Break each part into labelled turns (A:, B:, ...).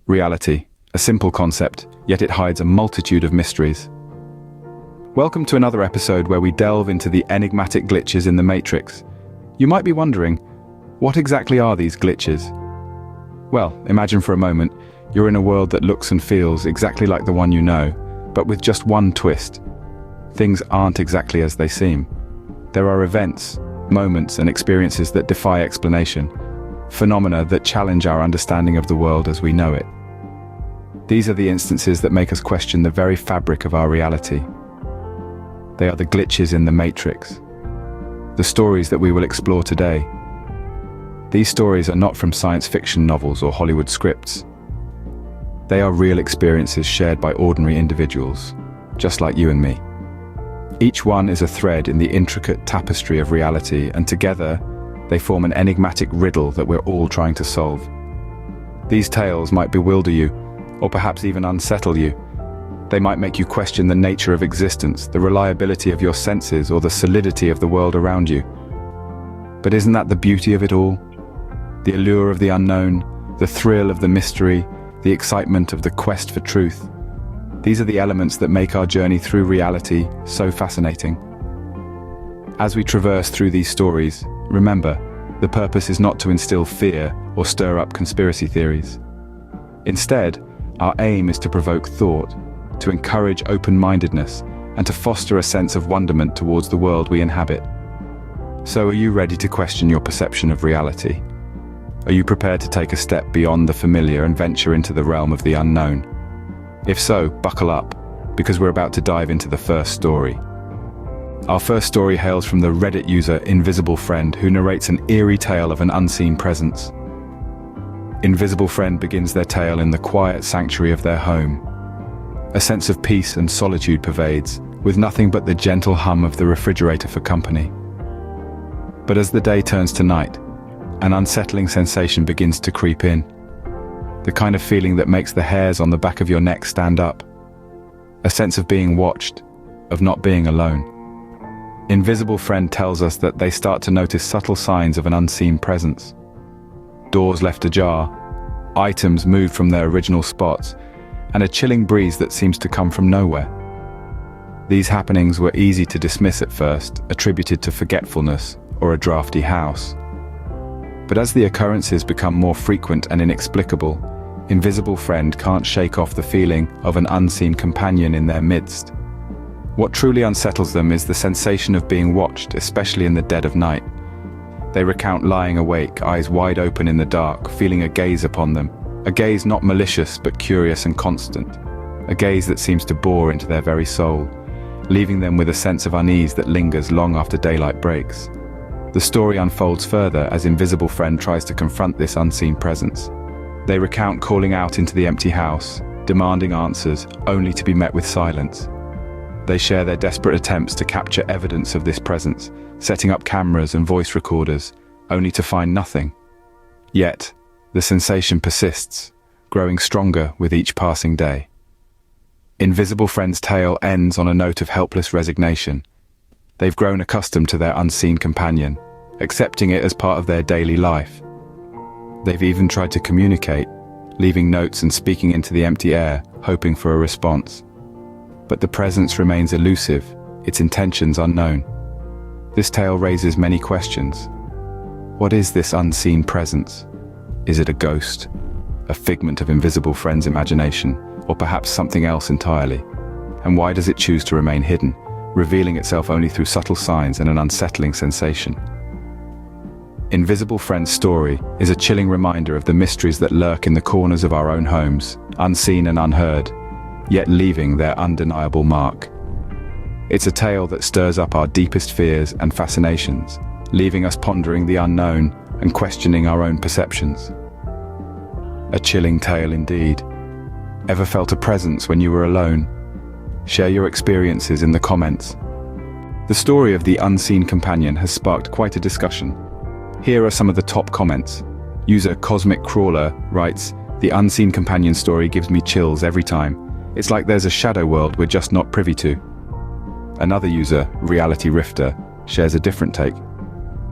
A: Reality, a simple concept, yet it hides a multitude of mysteries. Welcome to another episode where we delve into the enigmatic glitches in the Matrix. You might be wondering, what exactly are these glitches? Well, imagine for a moment, you're in a world that looks and feels exactly like the one you know, but with just one twist. Things aren't exactly as they seem. There are events, moments, and experiences that defy explanation, phenomena that challenge our understanding of the world as we know it. These are the instances that make us question the very fabric of our reality. They are the glitches in the Matrix, the stories that we will explore today. These stories are not from science fiction novels or Hollywood scripts. They are real experiences shared by ordinary individuals, just like you and me. Each one is a thread in the intricate tapestry of reality, and together, they form an enigmatic riddle that we're all trying to solve. These tales might bewilder you, or perhaps even unsettle you. They might make you question the nature of existence, the reliability of your senses, or the solidity of the world around you. But isn't that the beauty of it all? The allure of the unknown, the thrill of the mystery, the excitement of the quest for truth. These are the elements that make our journey through reality so fascinating. As we traverse through these stories, remember, the purpose is not to instill fear or stir up conspiracy theories. Instead, our aim is to provoke thought, to encourage open-mindedness, and to foster a sense of wonderment towards the world we inhabit. So are you ready to question your perception of reality? Are you prepared to take a step beyond the familiar and venture into the realm of the unknown? If so, buckle up, because we're about to dive into the first story. Our first story hails from the Reddit user Invisible Friend, who narrates an eerie tale of an unseen presence. Invisible Friend begins their tale in the quiet sanctuary of their home. A sense of peace and solitude pervades, with nothing but the gentle hum of the refrigerator for company. But as the day turns to night, an unsettling sensation begins to creep in. The kind of feeling that makes the hairs on the back of your neck stand up. A sense of being watched, of not being alone. Invisible Friend tells us that they start to notice subtle signs of an unseen presence. Doors left ajar, items moved from their original spots, and a chilling breeze that seems to come from nowhere. These happenings were easy to dismiss at first, attributed to forgetfulness or a drafty house. But as the occurrences become more frequent and inexplicable, Invisible Friend can't shake off the feeling of an unseen companion in their midst. What truly unsettles them is the sensation of being watched, especially in the dead of night. They recount lying awake, eyes wide open in the dark, feeling a gaze upon them. A gaze not malicious but curious and constant. A gaze that seems to bore into their very soul, leaving them with a sense of unease that lingers long after daylight breaks. The story unfolds further as Invisible Friend tries to confront this unseen presence. They recount calling out into the empty house, demanding answers, only to be met with silence. They share their desperate attempts to capture evidence of this presence, setting up cameras and voice recorders, only to find nothing. Yet, the sensation persists, growing stronger with each passing day. Invisible Friend's tale ends on a note of helpless resignation. They've grown accustomed to their unseen companion, accepting it as part of their daily life. They've even tried to communicate, leaving notes and speaking into the empty air, hoping for a response. But the presence remains elusive, its intentions unknown. This tale raises many questions. What is this unseen presence? Is it a ghost, a figment of Invisible Friend's imagination, or perhaps something else entirely? And why does it choose to remain hidden, revealing itself only through subtle signs and an unsettling sensation? Invisible Friend's story is a chilling reminder of the mysteries that lurk in the corners of our own homes, unseen and unheard, yet leaving their undeniable mark. It's a tale that stirs up our deepest fears and fascinations, leaving us pondering the unknown and questioning our own perceptions. A chilling tale indeed. Ever felt a presence when you were alone? Share your experiences in the comments. The story of the unseen companion has sparked quite a discussion. Here are some of the top comments. User Cosmic Crawler writes, "The unseen companion story gives me chills every time. It's like there's a shadow world we're just not privy to." Another user, Reality Rifter, shares a different take.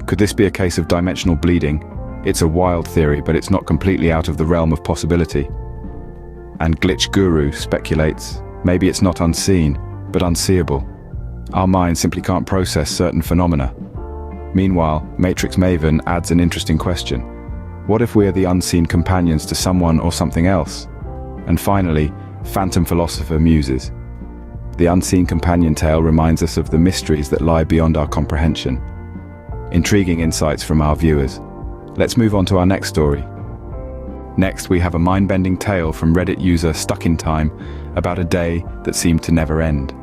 A: Could this be a case of dimensional bleeding? It's a wild theory, but it's not completely out of the realm of possibility. And Glitch Guru speculates, maybe it's not unseen, but unseeable. Our mind simply can't process certain phenomena. Meanwhile, Matrix Maven adds an interesting question. What if we are the unseen companions to someone or something else? And finally, Phantom Philosopher muses. The unseen companion tale reminds us of the mysteries that lie beyond our comprehension. Intriguing insights from our viewers. Let's move on to our next story. Next, we have a mind-bending tale from Reddit user Stuck in Time about a day that seemed to never end.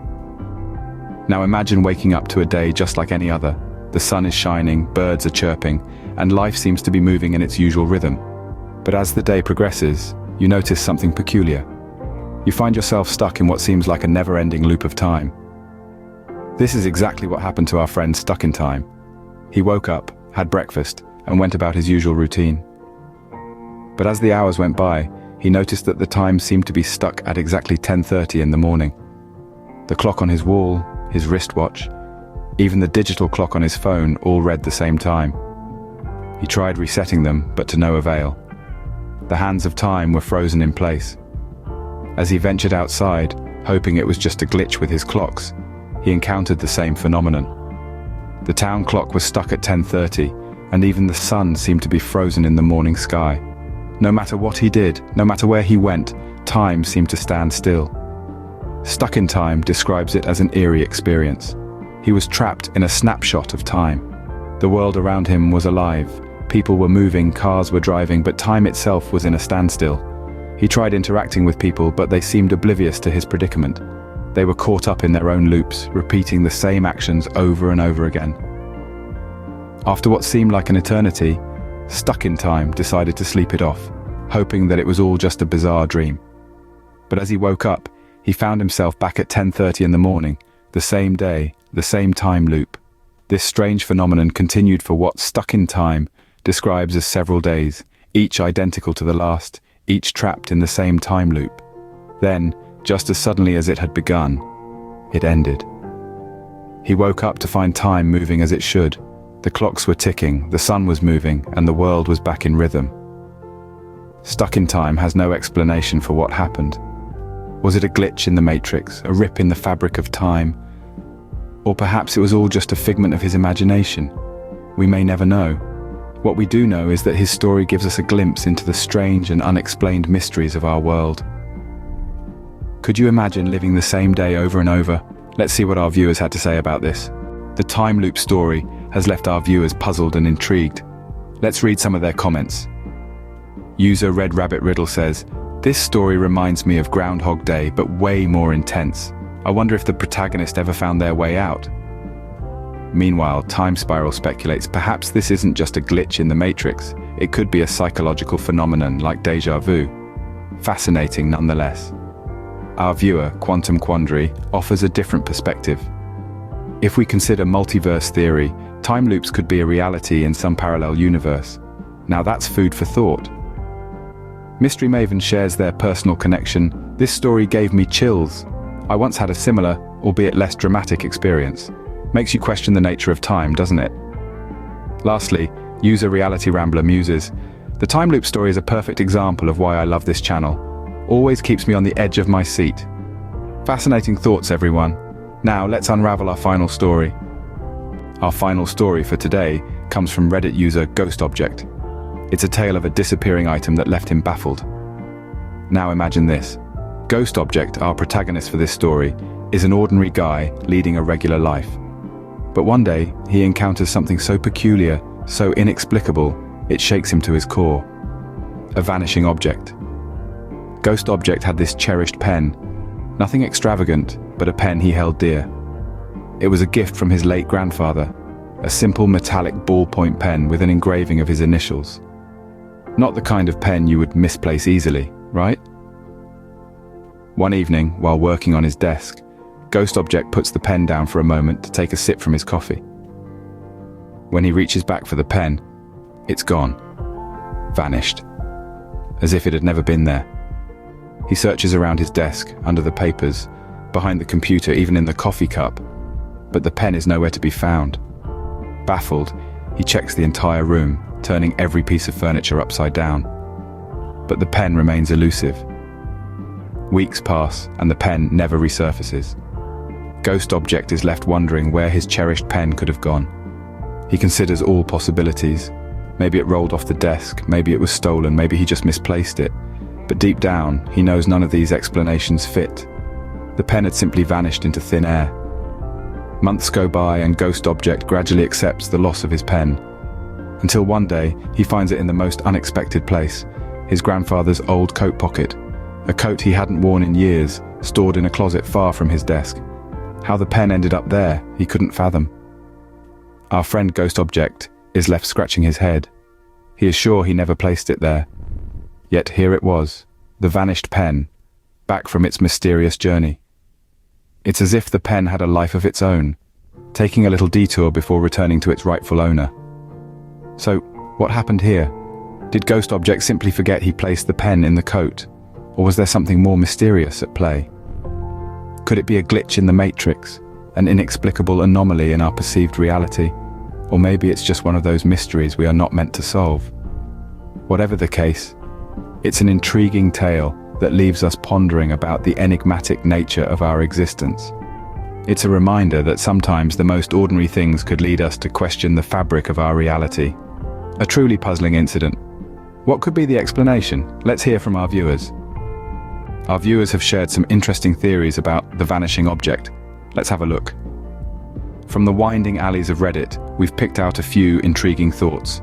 A: Now imagine waking up to a day just like any other. The sun is shining, birds are chirping, and life seems to be moving in its usual rhythm. But as the day progresses, you notice something peculiar. You find yourself stuck in what seems like a never-ending loop of time. This is exactly what happened to our friend Stuck in Time. He woke up, had breakfast, and went about his usual routine. But as the hours went by, he noticed that the time seemed to be stuck at exactly 10:30 in the morning. The clock on his wall, his wristwatch, even the digital clock on his phone all read the same time. He tried resetting them, but to no avail. The hands of time were frozen in place. As he ventured outside, hoping it was just a glitch with his clocks, he encountered the same phenomenon. The town clock was stuck at 10:30, and even the sun seemed to be frozen in the morning sky. No matter what he did, no matter where he went, time seemed to stand still. Stuck in Time describes it as an eerie experience. He was trapped in a snapshot of time. The world around him was alive. People were moving, cars were driving, but time itself was in a standstill. He tried interacting with people, but they seemed oblivious to his predicament. They were caught up in their own loops, repeating the same actions over and over again. After what seemed like an eternity, Stuck in Time decided to sleep it off, hoping that it was all just a bizarre dream. But as he woke up, he found himself back at 10:30 in the morning, the same day, the same time loop. This strange phenomenon continued for what Stuck in Time describes as several days, each identical to the last, each trapped in the same time loop. Then, just as suddenly as it had begun, it ended. He woke up to find time moving as it should. The clocks were ticking, the sun was moving, and the world was back in rhythm. Stuck in Time has no explanation for what happened. Was it a glitch in the Matrix, a rip in the fabric of time? Or perhaps it was all just a figment of his imagination? We may never know. What we do know is that his story gives us a glimpse into the strange and unexplained mysteries of our world. Could you imagine living the same day over and over? Let's see what our viewers had to say about this. The time loop story has left our viewers puzzled and intrigued. Let's read some of their comments. User Red Rabbit Riddle says, "This story reminds me of Groundhog Day, but way more intense. I wonder if the protagonist ever found their way out." Meanwhile, Time Spiral speculates perhaps this isn't just a glitch in the Matrix, it could be a psychological phenomenon like déjà vu. Fascinating nonetheless. Our viewer, Quantum Quandary, offers a different perspective. If we consider multiverse theory, time loops could be a reality in some parallel universe. Now that's food for thought. Mystery Maven shares their personal connection. "This story gave me chills. I once had a similar, albeit less dramatic experience." Makes you question the nature of time, doesn't it? Lastly, user Reality Rambler muses, "The time loop story is a perfect example of why I love this channel. Always keeps me on the edge of my seat." Fascinating thoughts, everyone. Now let's unravel our final story. Our final story for today comes from Reddit user Ghost Object. It's a tale of a disappearing item that left him baffled. Now imagine this. Ghost Object, our protagonist for this story, is an ordinary guy leading a regular life. But one day, he encounters something so peculiar, so inexplicable, it shakes him to his core. A vanishing object. Ghost Object had this cherished pen. Nothing extravagant, but a pen he held dear. It was a gift from his late grandfather, a simple metallic ballpoint pen with an engraving of his initials. Not the kind of pen you would misplace easily, right? One evening, while working on his desk, Ghost Object puts the pen down for a moment to take a sip from his coffee. When he reaches back for the pen, it's gone. Vanished. As if it had never been there. He searches around his desk, under the papers, behind the computer, even in the coffee cup, but the pen is nowhere to be found. Baffled, he checks the entire room, turning every piece of furniture upside down. But the pen remains elusive. Weeks pass, and the pen never resurfaces. Ghost Object is left wondering where his cherished pen could have gone. He considers all possibilities. Maybe it rolled off the desk, maybe it was stolen, maybe he just misplaced it. But deep down, he knows none of these explanations fit. The pen had simply vanished into thin air. Months go by and Ghost Object gradually accepts the loss of his pen. Until one day, he finds it in the most unexpected place, his grandfather's old coat pocket. A coat he hadn't worn in years, stored in a closet far from his desk. How the pen ended up there, he couldn't fathom. Our friend Ghost Object is left scratching his head. He is sure he never placed it there. Yet here it was, the vanished pen, back from its mysterious journey. It's as if the pen had a life of its own, taking a little detour before returning to its rightful owner. So, what happened here? Did Ghost Object simply forget he placed the pen in the coat? Or was there something more mysterious at play? Could it be a glitch in the Matrix, an inexplicable anomaly in our perceived reality? Or maybe it's just one of those mysteries we are not meant to solve. Whatever the case, it's an intriguing tale that leaves us pondering about the enigmatic nature of our existence. It's a reminder that sometimes the most ordinary things could lead us to question the fabric of our reality. A truly puzzling incident. What could be the explanation? Let's hear from our viewers. Our viewers have shared some interesting theories about the vanishing object. Let's have a look. From the winding alleys of Reddit, we've picked out a few intriguing thoughts.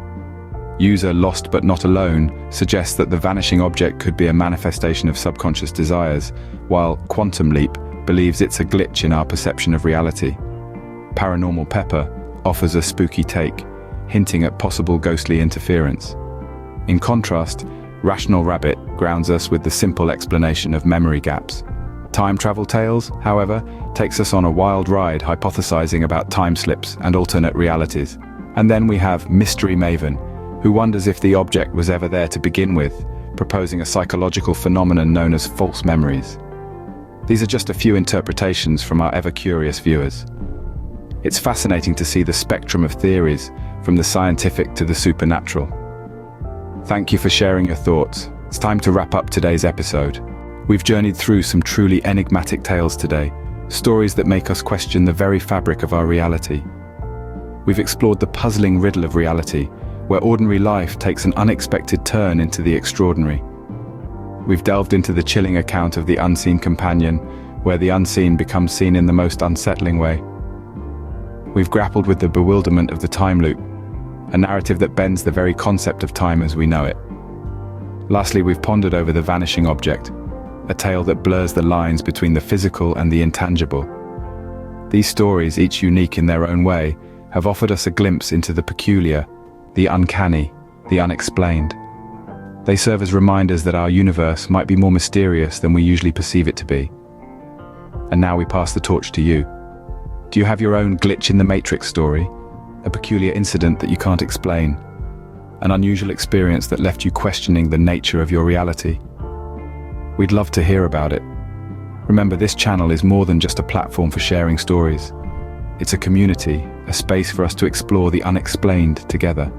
A: User Lost But Not Alone suggests that the vanishing object could be a manifestation of subconscious desires, while Quantum Leap believes it's a glitch in our perception of reality. Paranormal Pepper offers a spooky take, hinting at possible ghostly interference. In contrast, Rational Rabbit grounds us with the simple explanation of memory gaps. Time Travel Tales, however, takes us on a wild ride hypothesizing about time slips and alternate realities. And then we have Mystery Maven, who wonders if the object was ever there to begin with, proposing a psychological phenomenon known as false memories. These are just a few interpretations from our ever-curious viewers. It's fascinating to see the spectrum of theories, from the scientific to the supernatural. Thank you for sharing your thoughts. It's time to wrap up today's episode. We've journeyed through some truly enigmatic tales today, stories that make us question the very fabric of our reality. We've explored the puzzling riddle of reality, where ordinary life takes an unexpected turn into the extraordinary. We've delved into the chilling account of the unseen companion, where the unseen becomes seen in the most unsettling way. We've grappled with the bewilderment of the time loop, a narrative that bends the very concept of time as we know it. Lastly, we've pondered over the vanishing object, a tale that blurs the lines between the physical and the intangible. These stories, each unique in their own way, have offered us a glimpse into the peculiar, the uncanny, the unexplained. They serve as reminders that our universe might be more mysterious than we usually perceive it to be. And now we pass the torch to you. Do you have your own glitch in the Matrix story? A peculiar incident that you can't explain? An unusual experience that left you questioning the nature of your reality? We'd love to hear about it. Remember, this channel is more than just a platform for sharing stories. It's a community, a space for us to explore the unexplained together.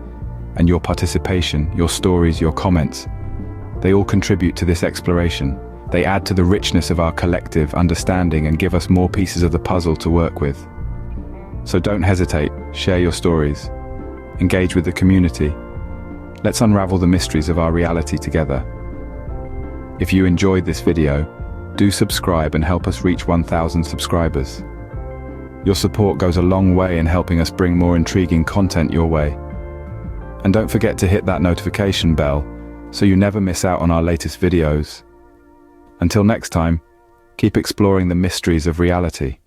A: And your participation, your stories, your comments, they all contribute to this exploration. They add to the richness of our collective understanding and give us more pieces of the puzzle to work with. So don't hesitate, share your stories. Engage with the community. Let's unravel the mysteries of our reality together. If you enjoyed this video, do subscribe and help us reach 1,000 subscribers. Your support goes a long way in helping us bring more intriguing content your way. And don't forget to hit that notification bell so you never miss out on our latest videos. Until next time, keep exploring the mysteries of reality.